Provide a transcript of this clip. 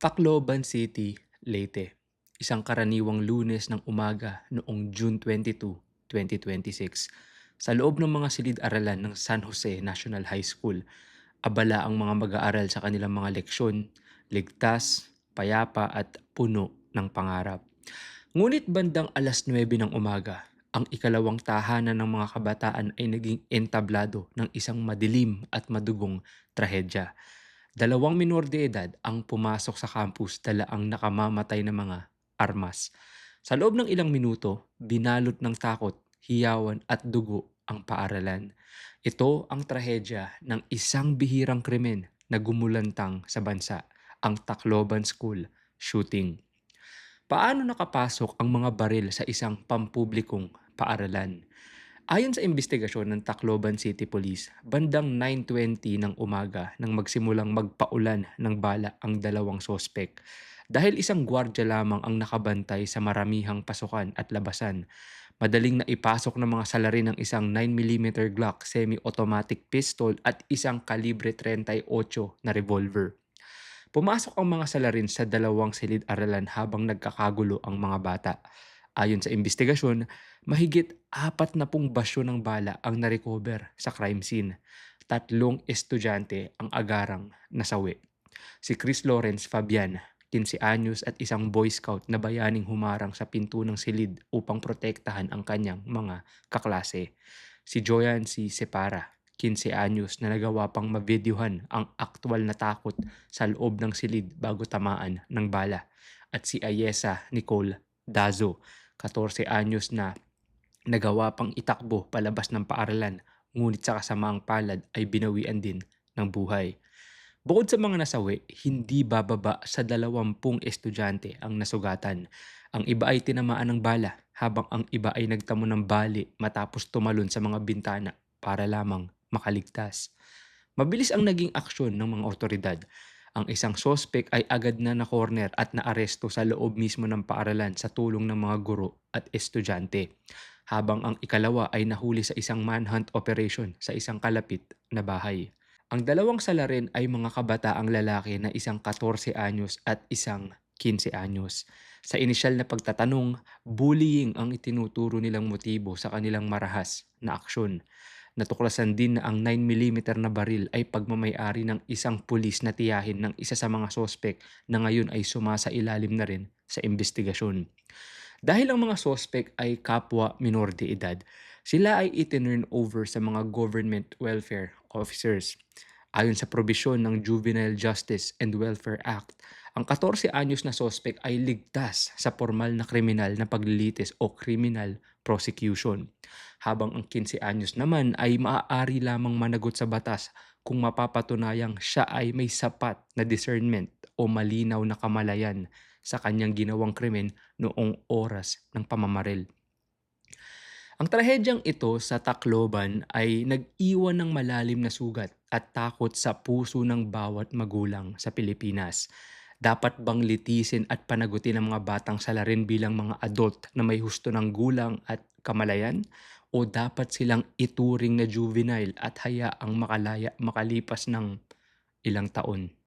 Tacloban City, Leyte. Isang karaniwang Lunes ng umaga noong June 22, 2026. Sa loob ng mga silid-aralan ng San Jose National High School, abala ang mga mag-aaral sa kanilang mga leksyon, ligtas, payapa at puno ng pangarap. Ngunit bandang alas 9 ng umaga, ang ikalawang tahanan ng mga kabataan ay naging entablado ng isang madilim at madugong trahedya. Dalawang minor de edad ang pumasok sa campus dala ang nakamamatay na mga armas. Sa loob ng ilang minuto, binalot ng takot, hiyawan at dugo ang paaralan. Ito ang trahedya ng isang bihirang krimen na gumulantang sa bansa, ang Tacloban School shooting. Paano nakapasok ang mga baril sa isang pampublikong paaralan? Ayon sa investigasyon ng Tacloban City Police, bandang 9:20 ng umaga nang magsimulang magpaulan ng bala ang dalawang sospek. Dahil isang gwardya lamang ang nakabantay sa maramihang pasukan at labasan, madaling naipasok ng mga salarin ng isang 9mm Glock semi-automatic pistol at isang kalibre 38 na revolver. Pumasok ang mga salarin sa dalawang silid-aralan habang nagkakagulo ang mga bata. Ayon sa investigasyon, mahigit 40 basyo ng bala ang narecover sa crime scene. Tatlong estudyante ang agarang nasawi. Si Chris Lawrence Fabian, 15 anyos at isang Boy Scout na bayaning humarang sa pinto ng silid upang protektahan ang kanyang mga kaklase. Si Joyan C. Separa, 15 anyos na nagawa pang mabidyuhan ang aktwal na takot sa loob ng silid bago tamaan ng bala. At si Ayesa Nicole Dazo, 14 anyos na nagawa pang itakbo palabas ng paaralan ngunit sa kasamaang palad ay binawian din ng buhay. Bukod sa mga nasawi, hindi bababa sa 20 estudyante ang nasugatan. Ang iba ay tinamaan ng bala habang ang iba ay nagtamo ng bali matapos tumalon sa mga bintana para lamang makaligtas. Mabilis ang naging aksyon ng mga otoridad. Ang isang sospek ay agad na na-corner at naaresto sa loob mismo ng paaralan sa tulong ng mga guro at estudyante. Habang ang ikalawa ay nahuli sa isang manhunt operation sa isang kalapit na bahay. Ang dalawang salarin ay mga kabataang lalaki na isang 14 anyos at isang 15 anyos. Sa inisyal na pagtatanong, bullying ang itinuturo nilang motibo sa kanilang marahas na aksyon. Natuklasan din na ang 9mm na baril ay pagmamayari ng isang pulis na tiyahin ng isa sa mga sospek na ngayon ay sumasailalim na rin sa investigasyon. Dahil ang mga sospek ay kapwa minor de edad, sila ay itinurn over sa mga government welfare officers. Ayon sa probisyon ng Juvenile Justice and Welfare Act, ang 14 anyos na sospek ay ligtas sa formal na kriminal na paglilitis o criminal prosecution, habang ang 15 anyos naman ay maaari lamang managot sa batas kung mapapatunayang siya ay may sapat na discernment o malinaw na kamalayan sa kanyang ginawang krimen noong oras ng pamamaril. Ang trahedyang ito sa Tacloban ay nag-iwan ng malalim na sugat at takot sa puso ng bawat magulang sa Pilipinas. Dapat bang litisin at panagutin ang mga batang salarin bilang mga adult na may husto ng gulang at kamalayan? O dapat silang ituring na juvenile at hayaang makalaya makalipas ng ilang taon?